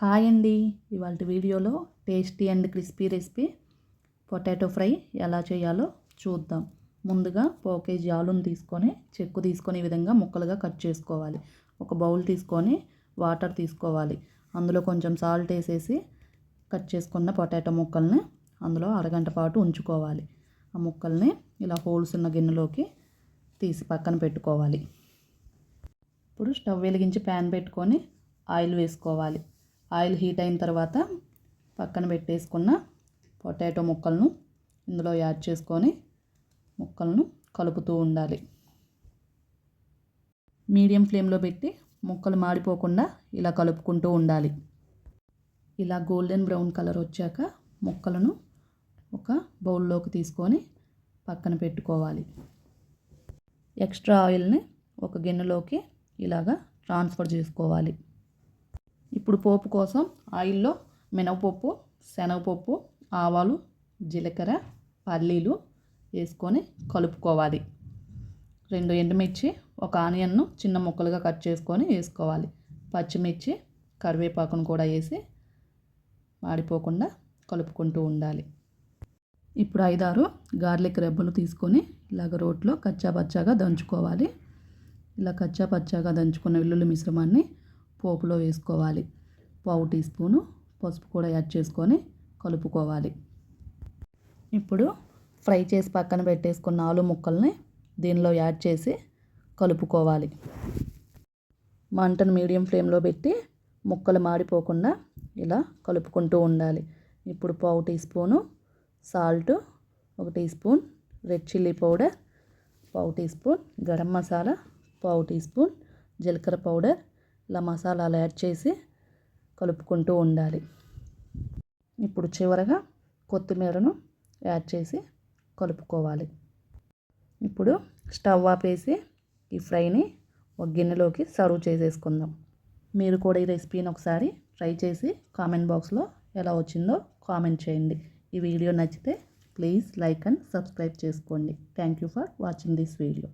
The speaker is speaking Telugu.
హాయ్ అండి. ఇవాళ వీడియోలో tasty and crispy recipe potato fry ఎలా చేయాలో చూద్దాం. ముందుగా పావు కేజీ ఆలుని తీసుకొని చెక్కు తీసుకొని ఈ విధంగా ముక్కలుగా కట్ చేసుకోవాలి. ఒక బౌల్ తీసుకొని వాటర్ తీసుకోవాలి. అందులో కొంచెం సాల్ట్ వేసేసి కట్ చేసుకున్న పొటాటో ముక్కల్ని అందులో అరగంట పాటు ఉంచుకోవాలి. ఆ ముక్కల్ని ఇలా హోల్స్ ఉన్న గిన్నెలోకి తీసి పక్కన పెట్టుకోవాలి. ఇప్పుడు స్టవ్ వెలిగించి ప్యాన్ పెట్టుకొని ఆయిల్ వేసుకోవాలి. ఆయిల్ హీట్ అయిన తర్వాత పక్కన పెట్టేసుకున్న పొటాటో ముక్కలను ఇందులో యాడ్ చేసుకొని ముక్కలను కలుపుతూ ఉండాలి. మీడియం ఫ్లేమ్లో పెట్టి ముక్కలు మాడిపోకుండా ఇలా కలుపుకుంటూ ఉండాలి. ఇలా గోల్డెన్ బ్రౌన్ కలర్ వచ్చాక ముక్కలను ఒక బౌల్లోకి తీసుకొని పక్కన పెట్టుకోవాలి. ఎక్స్ట్రా ఆయిల్ని ఒక గిన్నెలోకి ఇలాగా ట్రాన్స్ఫర్ చేసుకోవాలి. ఇప్పుడు పోపు కోసం ఆయిల్లో మినపప్పు, శనగపప్పు, ఆవాలు, జీలకర్ర, పల్లీలు వేసుకొని కలుపుకోవాలి. 2 ఎండుమిర్చి, ఒక ఆనియన్ను చిన్న ముక్కలుగా కట్ చేసుకొని వేసుకోవాలి. పచ్చిమిర్చి, కరివేపాకును కూడా వేసి మాడిపోకుండా కలుపుకుంటూ ఉండాలి. ఇప్పుడు 5-6 గార్లిక్ రెబ్బలు తీసుకొని ఇలాగ రోట్లో కచ్చాపచ్చాగా దంచుకోవాలి. ఇలా కచ్చాపచ్చాగా దంచుకున్న వెల్లుల్లి మిశ్రమాన్ని పోపులో వేసుకోవాలి. పావు టీ స్పూను పసుపు కూడా యాడ్ చేసుకొని కలుపుకోవాలి. ఇప్పుడు ఫ్రై చేసి పక్కన పెట్టేసుకున్న ఆలు ముక్కల్ని దీనిలో యాడ్ చేసి కలుపుకోవాలి. మంటను మీడియం ఫ్లేమ్లో పెట్టి ముక్కలు మాడిపోకుండా ఇలా కలుపుకుంటూ ఉండాలి. ఇప్పుడు పావు teaspoon salt, 1 teaspoon red chilli powder, పావు టీ స్పూన్ గరం మసాలా, పావు టీ స్పూన్ జీలకర్ర పౌడర్, ఇలా మసాలాలు యాడ్ చేసి కలుపుకుంటూ ఉండాలి. ఇప్పుడు చివరగా కొత్తిమీరను యాడ్ చేసి కలుపుకోవాలి. ఇప్పుడు స్టవ్ ఆపేసి ఈ ఫ్రైని ఒక గిన్నెలోకి సర్వ్ చేసేసుకుందాం. మీరు కూడా ఈ రెసిపీని ఒకసారి ట్రై చేసి కామెంట్ బాక్స్లో ఎలా వచ్చిందో కామెంట్ చేయండి. ఈ వీడియో నచ్చితే ప్లీజ్ లైక్ అండ్ సబ్స్క్రైబ్ చేసుకోండి. Thank you for watching this video.